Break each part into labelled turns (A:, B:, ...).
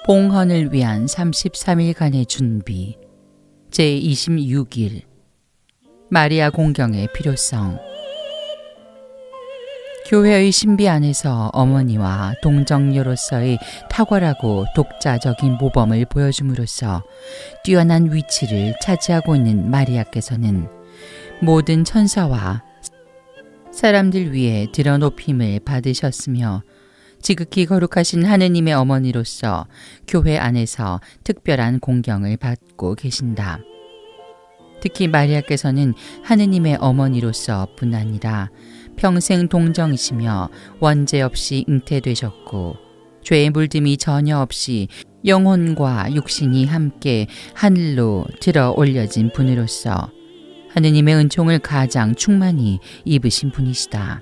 A: 봉헌을 위한 33일간의 준비 제26일 마리아 공경의 필요성. 교회의 신비 안에서 어머니와 동정녀로서의 탁월하고 독자적인 모범을 보여줌으로써 뛰어난 위치를 차지하고 있는 마리아께서는 모든 천사와 사람들 위에 드러높임을 받으셨으며 지극히 거룩하신 하느님의 어머니로서 교회 안에서 특별한 공경을 받고 계신다. 특히 마리아께서는 하느님의 어머니로서 뿐 아니라 평생 동정이시며 원죄 없이 잉태되셨고 죄의 물듦이 전혀 없이 영혼과 육신이 함께 하늘로 들어 올려진 분으로서 하느님의 은총을 가장 충만히 입으신 분이시다.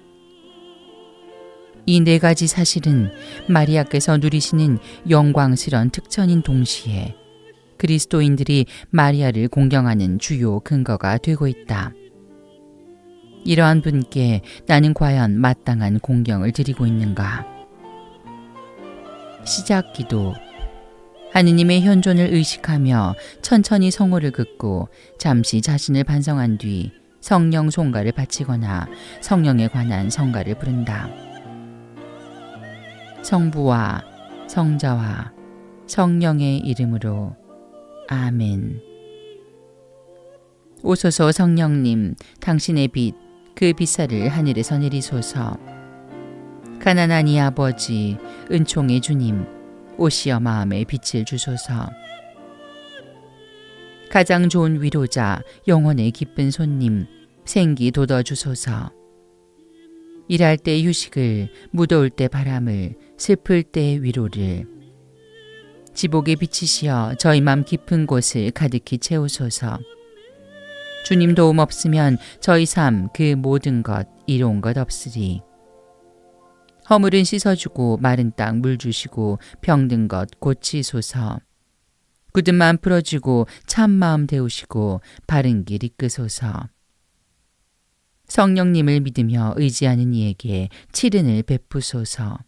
A: 이 네 가지 사실은 마리아께서 누리시는 영광스런 특천인 동시에 그리스도인들이 마리아를 공경하는 주요 근거가 되고 있다. 이러한 분께 나는 과연 마땅한 공경을 드리고 있는가? 시작 기도. 하느님의 현존을 의식하며 천천히 성호를 긋고 잠시 자신을 반성한 뒤 성령 송가를 바치거나 성령에 관한 성가를 부른다. 성부와 성자와 성령의 이름으로 아멘. 오소서 성령님, 당신의 빛, 그 빛살을 하늘에서 내리소서. 가난한 이 아버지, 은총의 주님, 오시어 마음에 빛을 주소서. 가장 좋은 위로자, 영혼의 기쁜 손님, 생기 돋워 주소서. 일할 때 휴식을, 무더울 때 바람을, 슬플 때 위로를. 지복에 비치시어 저희 맘 깊은 곳을 가득히 채우소서. 주님 도움 없으면 저희 삶 그 모든 것 이로운 것 없으리. 허물은 씻어주고 마른 땅 물 주시고 병든 것 고치소서. 굳은 마음 풀어주고 참 마음 데우시고 바른 길 이끄소서. 성령님을 믿으며 의지하는 이에게 치른을 베푸소서.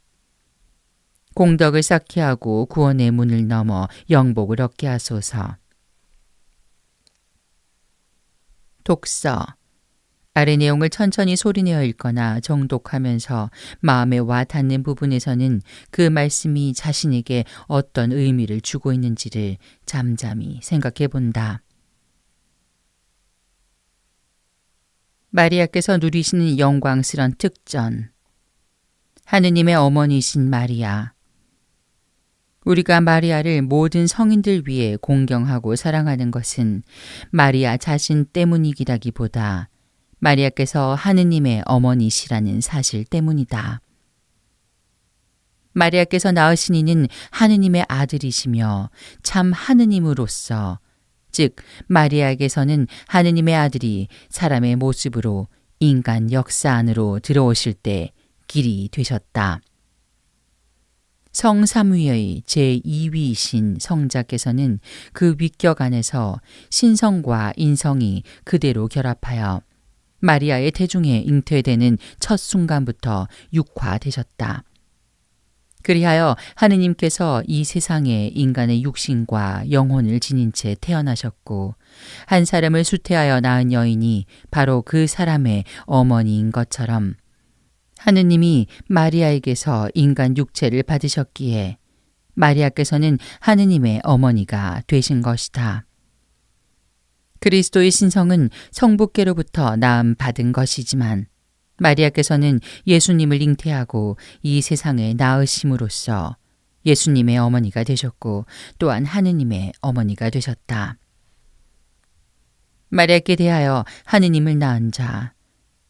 A: 공덕을 쌓게 하고 구원의 문을 넘어 영복을 얻게 하소서. 독서. 아래 내용을 천천히 소리내어 읽거나 정독하면서 마음에 와 닿는 부분에서는 그 말씀이 자신에게 어떤 의미를 주고 있는지를 잠잠히 생각해 본다. 마리아께서 누리시는 영광스런 특전. 하느님의 어머니이신 마리아. 우리가 마리아를 모든 성인들 위해 공경하고 사랑하는 것은 마리아 자신 때문이기라기보다 마리아께서 하느님의 어머니시라는 사실 때문이다. 마리아께서 낳으신 이는 하느님의 아들이시며 참 하느님으로서, 즉 마리아에게서는 하느님의 아들이 사람의 모습으로 인간 역사 안으로 들어오실 때 길이 되셨다. 성삼위의 제2위이신 성자께서는 그 위격 안에서 신성과 인성이 그대로 결합하여 마리아의 태중에 잉태되는 첫 순간부터 육화되셨다. 그리하여 하느님께서 이 세상에 인간의 육신과 영혼을 지닌 채 태어나셨고 한 사람을 수태하여 낳은 여인이 바로 그 사람의 어머니인 것처럼 하느님이 마리아에게서 인간 육체를 받으셨기에 마리아께서는 하느님의 어머니가 되신 것이다. 그리스도의 신성은 성부께로부터 낳음 받은 것이지만 마리아께서는 예수님을 잉태하고 이 세상에 낳으심으로써 예수님의 어머니가 되셨고 또한 하느님의 어머니가 되셨다. 마리아께 대하여 하느님을 낳은 자,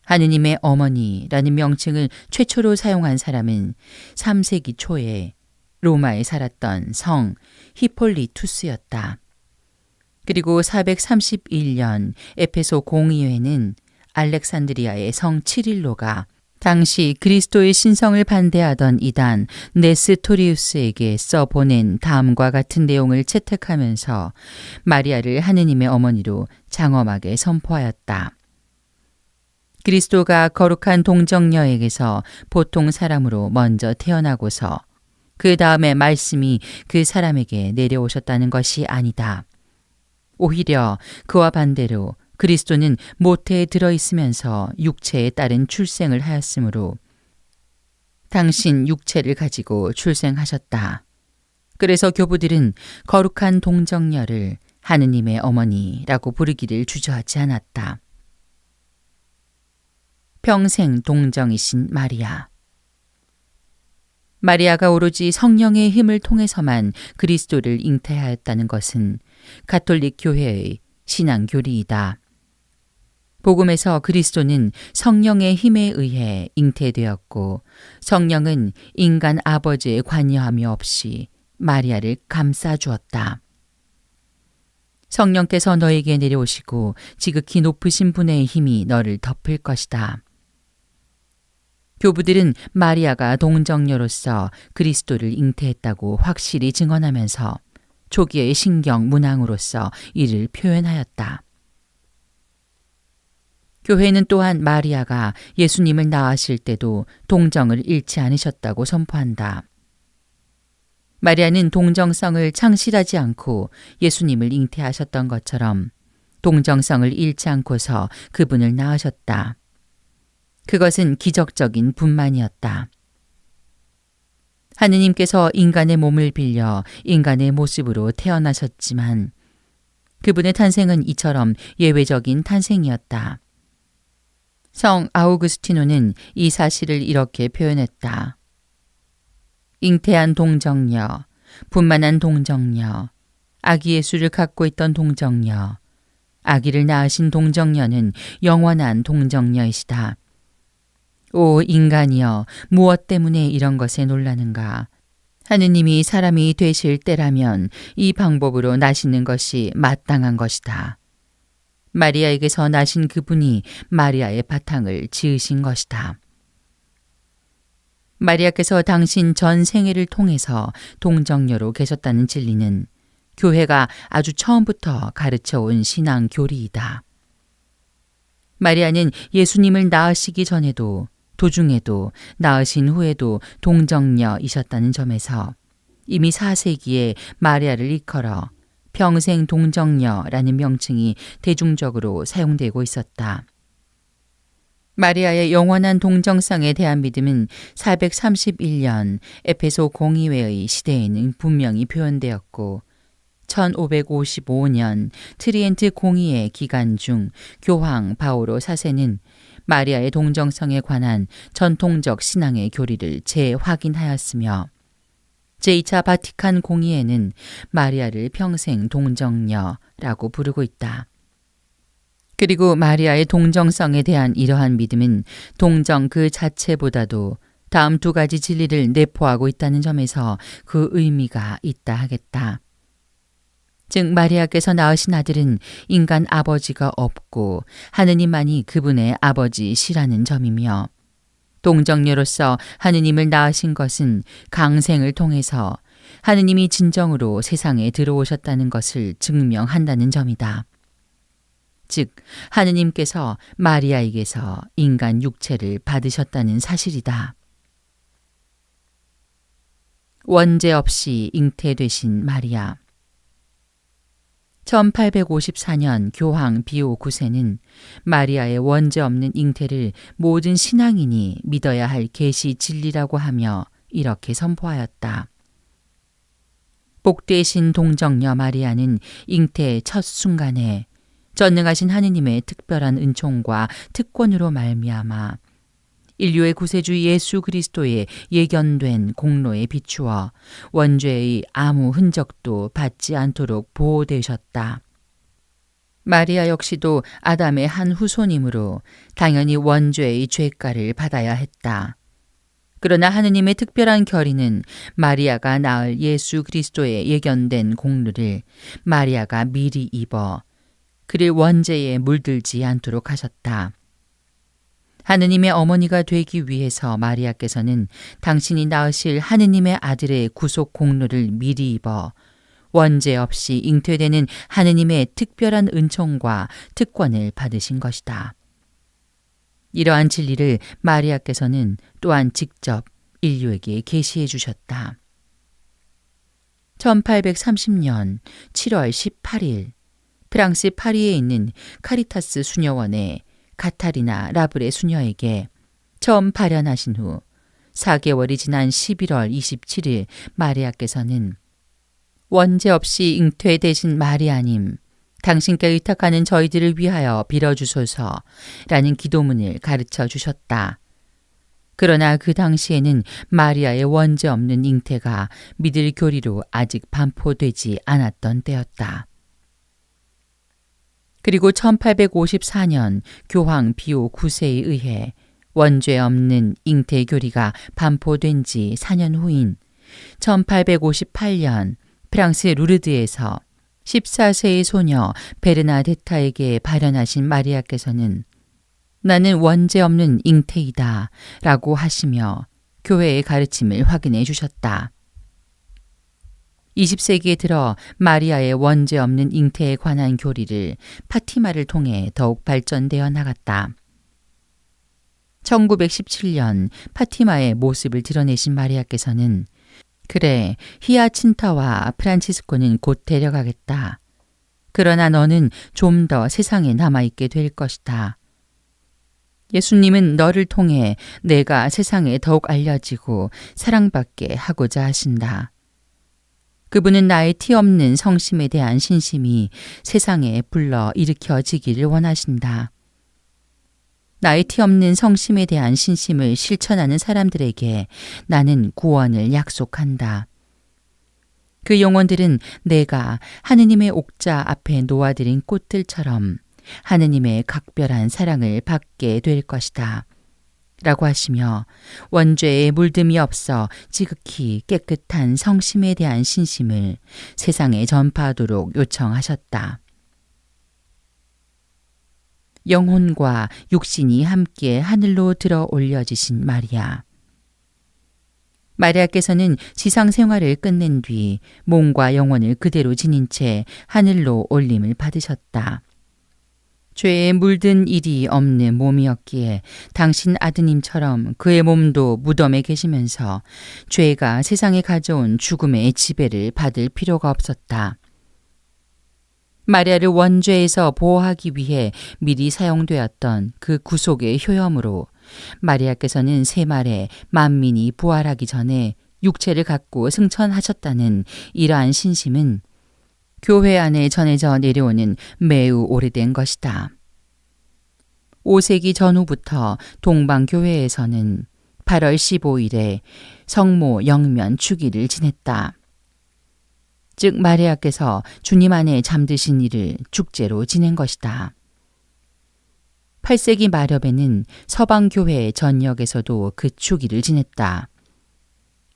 A: 하느님의 어머니라는 명칭을 최초로 사용한 사람은 3세기 초에 로마에 살았던 성 히폴리투스였다. 그리고 431년 에페소 공의회는 알렉산드리아의 성 치릴로가 당시 그리스도의 신성을 반대하던 이단 네스토리우스에게 써보낸 다음과 같은 내용을 채택하면서 마리아를 하느님의 어머니로 장엄하게 선포하였다. 그리스도가 거룩한 동정녀에게서 보통 사람으로 먼저 태어나고서 그 다음에 말씀이 그 사람에게 내려오셨다는 것이 아니다. 오히려 그와 반대로 그리스도는 모태에 들어있으면서 육체에 따른 출생을 하였으므로 당신 육체를 가지고 출생하셨다. 그래서 교부들은 거룩한 동정녀를 하느님의 어머니라고 부르기를 주저하지 않았다. 평생 동정이신 마리아. 마리아가 오로지 성령의 힘을 통해서만 그리스도를 잉태하였다는 것은 가톨릭 교회의 신앙 교리이다. 복음에서 그리스도는 성령의 힘에 의해 잉태되었고 성령은 인간 아버지의 관여함이 없이 마리아를 감싸주었다. 성령께서 너에게 내려오시고 지극히 높으신 분의 힘이 너를 덮을 것이다. 교부들은 마리아가 동정녀로서 그리스도를 잉태했다고 확실히 증언하면서 초기의 신경 문항으로서 이를 표현하였다. 교회는 또한 마리아가 예수님을 낳으실 때도 동정을 잃지 않으셨다고 선포한다. 마리아는 동정성을 창실하지 않고 예수님을 잉태하셨던 것처럼 동정성을 잃지 않고서 그분을 낳으셨다. 그것은 기적적인 분만이었다. 하느님께서 인간의 몸을 빌려 인간의 모습으로 태어나셨지만 그분의 탄생은 이처럼 예외적인 탄생이었다. 성 아우구스티노는 이 사실을 이렇게 표현했다. 잉태한 동정녀, 분만한 동정녀, 아기 예수를 갖고 있던 동정녀, 아기를 낳으신 동정녀는 영원한 동정녀이시다. 오 인간이여, 무엇 때문에 이런 것에 놀라는가? 하느님이 사람이 되실 때라면 이 방법으로 나시는 것이 마땅한 것이다. 마리아에게서 나신 그분이 마리아의 바탕을 지으신 것이다. 마리아께서 당신 전 생애를 통해서 동정녀로 계셨다는 진리는 교회가 아주 처음부터 가르쳐온 신앙 교리이다. 마리아는 예수님을 낳으시기 전에도 도중에도 낳으신 후에도 동정녀이셨다는 점에서 이미 4세기에 마리아를 일컬어 평생 동정녀라는 명칭이 대중적으로 사용되고 있었다. 마리아의 영원한 동정성에 대한 믿음은 431년 에페소 공의회의 시대에는 분명히 표현되었고 1555년 트리엔트 공의회 기간 중 교황 바오로 4세는 마리아의 동정성에 관한 전통적 신앙의 교리를 재확인하였으며 제2차 바티칸 공의회는 마리아를 평생 동정녀라고 부르고 있다. 그리고 마리아의 동정성에 대한 이러한 믿음은 동정 그 자체보다도 다음 두 가지 진리를 내포하고 있다는 점에서 그 의미가 있다 하겠다. 즉 마리아께서 낳으신 아들은 인간 아버지가 없고 하느님만이 그분의 아버지시라는 점이며 동정녀로서 하느님을 낳으신 것은 강생을 통해서 하느님이 진정으로 세상에 들어오셨다는 것을 증명한다는 점이다. 즉 하느님께서 마리아에게서 인간 육체를 받으셨다는 사실이다. 원죄 없이 잉태되신 마리아. 1854년 교황 비오 9세는 마리아의 원죄 없는 잉태를 모든 신앙인이 믿어야 할 계시 진리라고 하며 이렇게 선포하였다. 복되신 동정녀 마리아는 잉태의 첫 순간에 전능하신 하느님의 특별한 은총과 특권으로 말미암아 인류의 구세주 예수 그리스도의 예견된 공로에 비추어 원죄의 아무 흔적도 받지 않도록 보호되셨다. 마리아 역시도 아담의 한 후손이므로 당연히 원죄의 죄가를 받아야 했다. 그러나 하느님의 특별한 결의는 마리아가 낳을 예수 그리스도의 예견된 공로를 마리아가 미리 입어 그를 원죄에 물들지 않도록 하셨다. 하느님의 어머니가 되기 위해서 마리아께서는 당신이 낳으실 하느님의 아들의 구속 공로를 미리 입어 원죄 없이 잉태되는 하느님의 특별한 은총과 특권을 받으신 것이다. 이러한 진리를 마리아께서는 또한 직접 인류에게 계시해 주셨다. 1830년 7월 18일 프랑스 파리에 있는 카리타스 수녀원의 가타리나 라브레 수녀에게 처음 발현하신 후 4개월이 지난 11월 27일 마리아께서는 원죄 없이 잉태되신 마리아님, 당신께 의탁하는 저희들을 위하여 빌어주소서라는 기도문을 가르쳐 주셨다. 그러나 그 당시에는 마리아의 원죄 없는 잉태가 믿을 교리로 아직 반포되지 않았던 때였다. 그리고 1854년 교황 비오 9세에 의해 원죄 없는 잉태 교리가 반포된 지 4년 후인 1858년 프랑스 루르드에서 14세의 소녀 베르나데타에게 발현하신 마리아께서는 나는 원죄 없는 잉태이다 라고 하시며 교회의 가르침을 확인해 주셨다. 20세기에 들어 마리아의 원죄 없는 잉태에 관한 교리를 파티마를 통해 더욱 발전되어 나갔다. 1917년 파티마의 모습을 드러내신 마리아께서는 그래, 히아친타와 프란치스코는 곧 데려가겠다. 그러나 너는 좀 더 세상에 남아있게 될 것이다. 예수님은 너를 통해 내가 세상에 더욱 알려지고 사랑받게 하고자 하신다. 그분은 나의 티 없는 성심에 대한 신심이 세상에 불러 일으켜지기를 원하신다. 나의 티 없는 성심에 대한 신심을 실천하는 사람들에게 나는 구원을 약속한다. 그 영혼들은 내가 하느님의 옥자 앞에 놓아드린 꽃들처럼 하느님의 각별한 사랑을 받게 될 것이다. 라고 하시며 원죄에 물듦이 없어 지극히 깨끗한 성심에 대한 신심을 세상에 전파하도록 요청하셨다. 영혼과 육신이 함께 하늘로 들어 올려지신 마리아. 마리아께서는 지상 생활을 끝낸 뒤 몸과 영혼을 그대로 지닌 채 하늘로 올림을 받으셨다. 죄에 물든 일이 없는 몸이었기에 당신 아드님처럼 그의 몸도 무덤에 계시면서 죄가 세상에 가져온 죽음의 지배를 받을 필요가 없었다. 마리아를 원죄에서 보호하기 위해 미리 사용되었던 그 구속의 효염으로 마리아께서는 세말에 만민이 부활하기 전에 육체를 갖고 승천하셨다는 이러한 신심은 교회 안에 전해져 내려오는 매우 오래된 것이다. 5세기 전후부터 동방교회에서는 8월 15일에 성모 영면 축일을 지냈다. 즉 마리아께서 주님 안에 잠드신 일을 축제로 지낸 것이다. 8세기 마렵에는 서방교회 전역에서도 그 축일을 지냈다.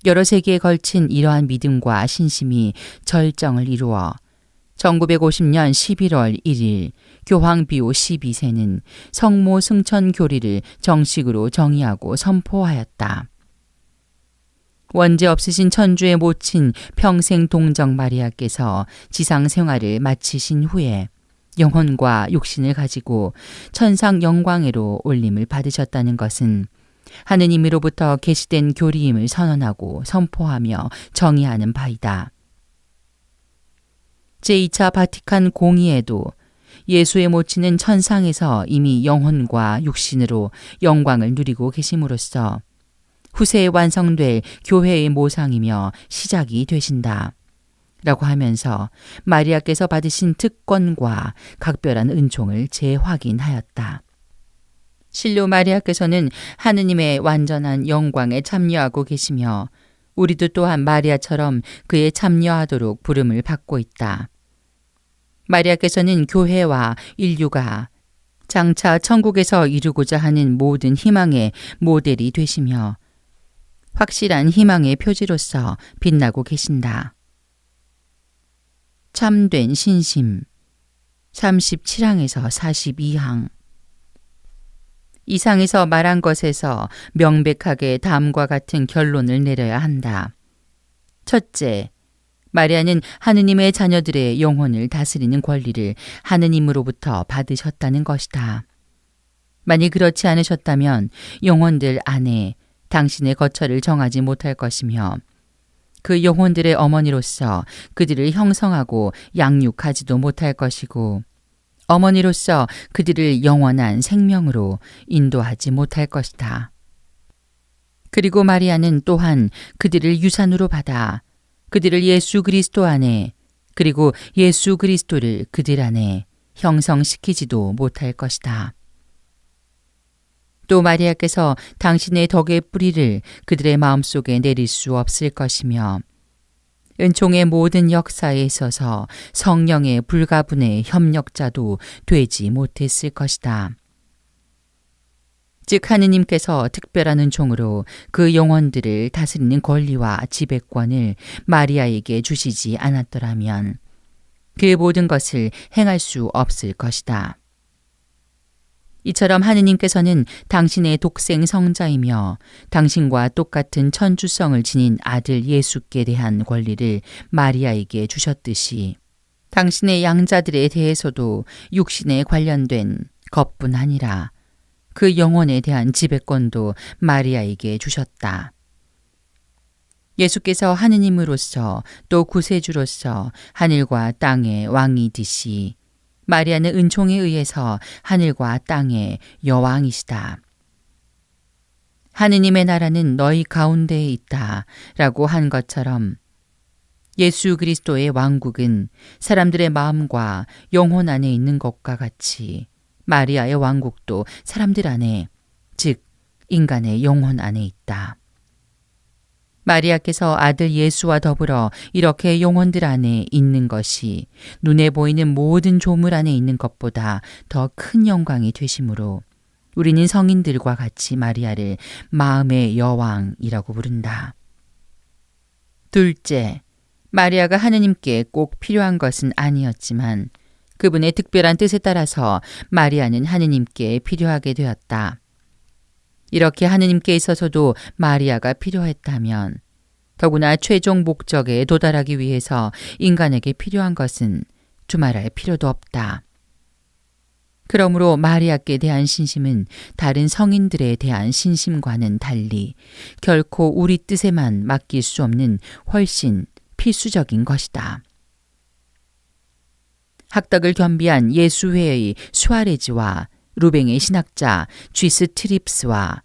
A: 여러 세기에 걸친 이러한 믿음과 신심이 절정을 이루어 1950년 11월 1일 교황 비오 12세는 성모 승천 교리를 정식으로 정의하고 선포하였다. 원죄 없으신 천주의 모친 평생 동정 마리아께서 지상 생활을 마치신 후에 영혼과 육신을 가지고 천상 영광으로 올림을 받으셨다는 것은 하느님으로부터 계시된 교리임을 선언하고 선포하며 정의하는 바이다. 제2차 바티칸 공의에도 예수의 모친은 천상에서 이미 영혼과 육신으로 영광을 누리고 계심으로써 후세에 완성될 교회의 모상이며 시작이 되신다. 라고 하면서 마리아께서 받으신 특권과 각별한 은총을 재확인하였다. 실로 마리아께서는 하느님의 완전한 영광에 참여하고 계시며 우리도 또한 마리아처럼 그에 참여하도록 부름을 받고 있다. 마리아께서는 교회와 인류가 장차 천국에서 이루고자 하는 모든 희망의 모델이 되시며 확실한 희망의 표지로서 빛나고 계신다. 참된 신심 37항에서 42항. 이상에서 말한 것에서 명백하게 다음과 같은 결론을 내려야 한다. 첫째, 마리아는 하느님의 자녀들의 영혼을 다스리는 권리를 하느님으로부터 받으셨다는 것이다. 만일 그렇지 않으셨다면 영혼들 안에 당신의 거처를 정하지 못할 것이며 그 영혼들의 어머니로서 그들을 형성하고 양육하지도 못할 것이고 어머니로서 그들을 영원한 생명으로 인도하지 못할 것이다. 그리고 마리아는 또한 그들을 유산으로 받아 그들을 예수 그리스도 안에 그리고 예수 그리스도를 그들 안에 형성시키지도 못할 것이다. 또 마리아께서 당신의 덕의 뿌리를 그들의 마음속에 내릴 수 없을 것이며 은총의 모든 역사에 있어서 성령의 불가분의 협력자도 되지 못했을 것이다. 즉 하느님께서 특별한 은총으로 그 영혼들을 다스리는 권리와 지배권을 마리아에게 주시지 않았더라면 그 모든 것을 행할 수 없을 것이다. 이처럼 하느님께서는 당신의 독생 성자이며 당신과 똑같은 천주성을 지닌 아들 예수께 대한 권리를 마리아에게 주셨듯이 당신의 양자들에 대해서도 육신에 관련된 것뿐 아니라 그 영혼에 대한 지배권도 마리아에게 주셨다. 예수께서 하느님으로서 또 구세주로서 하늘과 땅의 왕이듯이 마리아는 은총에 의해서 하늘과 땅의 여왕이시다. 하느님의 나라는 너희 가운데에 있다 라고 한 것처럼 예수 그리스도의 왕국은 사람들의 마음과 영혼 안에 있는 것과 같이 마리아의 왕국도 사람들 안에, 즉 인간의 영혼 안에 있다. 마리아께서 아들 예수와 더불어 이렇게 영혼들 안에 있는 것이 눈에 보이는 모든 조물 안에 있는 것보다 더 큰 영광이 되심으로 우리는 성인들과 같이 마리아를 마음의 여왕이라고 부른다. 둘째, 마리아가 하느님께 꼭 필요한 것은 아니었지만 그분의 특별한 뜻에 따라서 마리아는 하느님께 필요하게 되었다. 이렇게 하느님께 있어서도 마리아가 필요했다면 더구나 최종 목적에 도달하기 위해서 인간에게 필요한 것은 두말할 필요도 없다. 그러므로 마리아께 대한 신심은 다른 성인들에 대한 신심과는 달리 결코 우리 뜻에만 맡길 수 없는 훨씬 필수적인 것이다. 학덕을 겸비한 예수회의 수아레즈와 루뱅의 신학자 쥐스 트립스와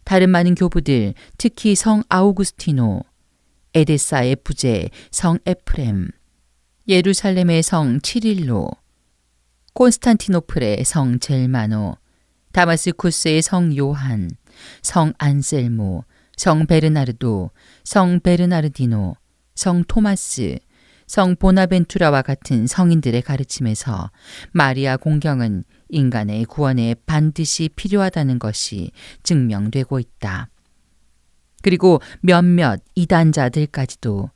A: 다른 많은 교부들, 특히 성 아우구스티노, 에데사의 부제 성 에프렘, 예루살렘의 성 치릴로, 콘스탄티노플의 성 젤마노, 다마스쿠스의 성 요한, 성 안셀모, 성 베르나르도, 성 베르나르디노, 성 토마스, 성 보나벤투라와 같은 성인들의 가르침에서 마리아 공경은 인간의 구원에 반드시 필요하다는 것이 증명되고 있다. 그리고 몇몇 이단자들까지도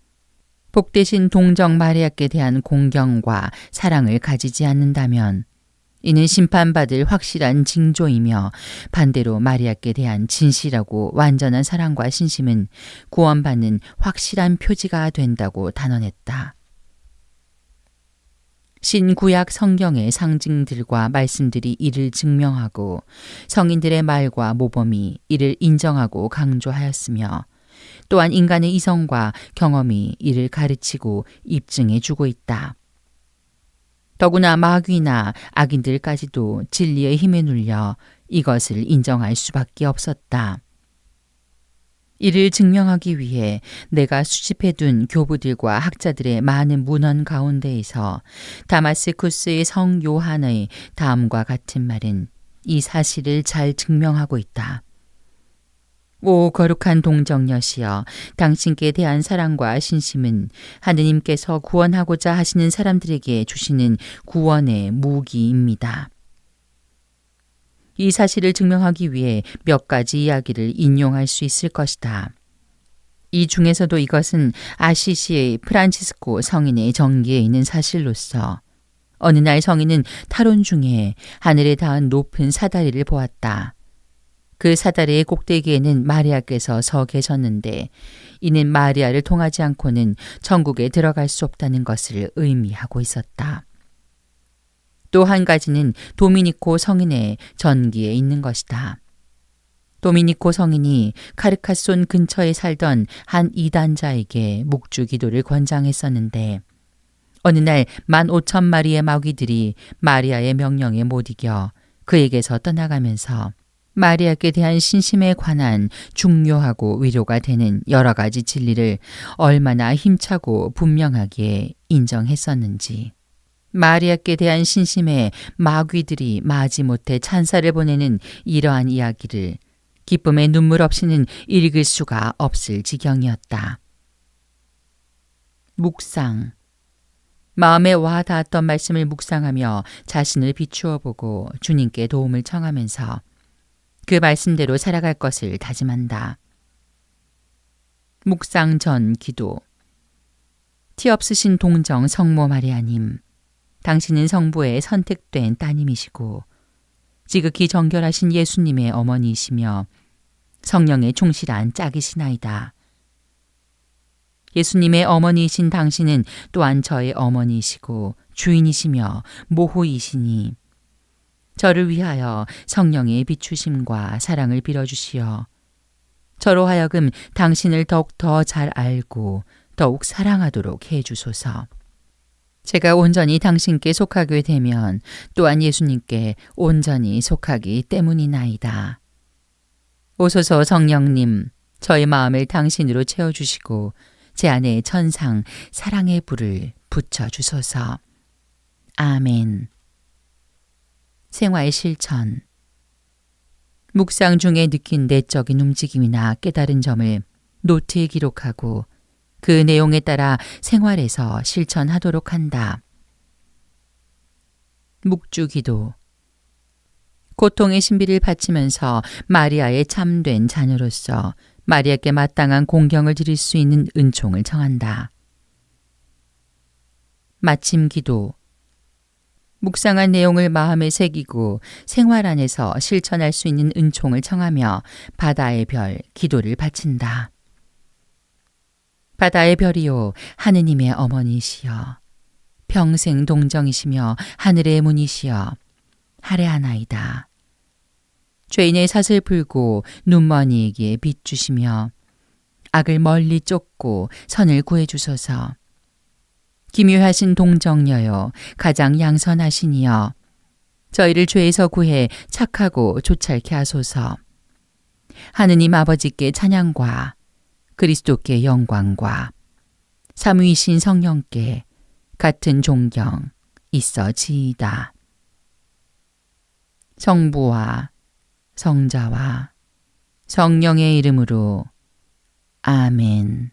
A: 복되신 동정 마리아께 대한 공경과 사랑을 가지지 않는다면 이는 심판받을 확실한 징조이며 반대로 마리아께 대한 진실하고 완전한 사랑과 신심은 구원받는 확실한 표지가 된다고 단언했다. 신구약 성경의 상징들과 말씀들이 이를 증명하고 성인들의 말과 모범이 이를 인정하고 강조하였으며 또한 인간의 이성과 경험이 이를 가르치고 입증해 주고 있다. 더구나 마귀나 악인들까지도 진리의 힘에 눌려 이것을 인정할 수밖에 없었다. 이를 증명하기 위해 내가 수집해둔 교부들과 학자들의 많은 문헌 가운데에서 다마스쿠스의 성 요한의 다음과 같은 말은 이 사실을 잘 증명하고 있다. 오 거룩한 동정녀시여, 당신께 대한 사랑과 신심은 하느님께서 구원하고자 하시는 사람들에게 주시는 구원의 무기입니다. 이 사실을 증명하기 위해 몇 가지 이야기를 인용할 수 있을 것이다. 이 중에서도 이것은 아시시의 프란치스코 성인의 전기에 있는 사실로서 어느 날 성인은 탈원 중에 하늘에 닿은 높은 사다리를 보았다. 그 사다리의 꼭대기에는 마리아께서 서 계셨는데 이는 마리아를 통하지 않고는 천국에 들어갈 수 없다는 것을 의미하고 있었다. 또 한 가지는 도미니코 성인의 전기에 있는 것이다. 도미니코 성인이 카르카손 근처에 살던 한 이단자에게 묵주 기도를 권장했었는데 어느 날 15,000마리의 마귀들이 마리아의 명령에 못 이겨 그에게서 떠나가면서 마리아께 대한 신심에 관한 중요하고 위로가 되는 여러 가지 진리를 얼마나 힘차고 분명하게 인정했었는지. 마리아께 대한 신심에 마귀들이 마지못해 찬사를 보내는 이러한 이야기를 기쁨의 눈물 없이는 읽을 수가 없을 지경이었다. 묵상. 마음에 와 닿았던 말씀을 묵상하며 자신을 비추어 보고 주님께 도움을 청하면서 그 말씀대로 살아갈 것을 다짐한다. 묵상 전 기도. 티 없으신 동정 성모 마리아님, 당신은 성부의 선택된 따님이시고 지극히 정결하신 예수님의 어머니이시며 성령의 충실한 짝이시나이다. 예수님의 어머니이신 당신은 또한 저의 어머니이시고 주인이시며 모호이시니 저를 위하여 성령의 비추심과 사랑을 빌어주시어 저로 하여금 당신을 더욱더 잘 알고 더욱 사랑하도록 해주소서. 제가 온전히 당신께 속하게 되면 또한 예수님께 온전히 속하기 때문이나이다. 오소서 성령님, 저의 마음을 당신으로 채워주시고 제 안에 천상 사랑의 불을 붙여주소서. 아멘. 생활 실천. 묵상 중에 느낀 내적인 움직임이나 깨달은 점을 노트에 기록하고 그 내용에 따라 생활에서 실천하도록 한다. 묵주기도. 고통의 신비를 바치면서 마리아의 참된 자녀로서 마리아께 마땅한 공경을 드릴 수 있는 은총을 청한다. 마침 기도. 묵상한 내용을 마음에 새기고 생활 안에서 실천할 수 있는 은총을 청하며 바다의 별 기도를 바친다. 바다의 별이요 하느님의 어머니시여 평생 동정이시며 하늘의 문이시여 할애하나이다. 죄인의 삿을 풀고 눈먼이에게 빛 주시며 악을 멀리 쫓고 선을 구해 주소서. 기묘하신 동정녀여 가장 양선하시니여 저희를 죄에서 구해 착하고 조찰케 하소서. 하느님 아버지께 찬양과 그리스도께 영광과 삼위이신 성령께 같은 존경 있어지이다. 성부와 성자와 성령의 이름으로 아멘.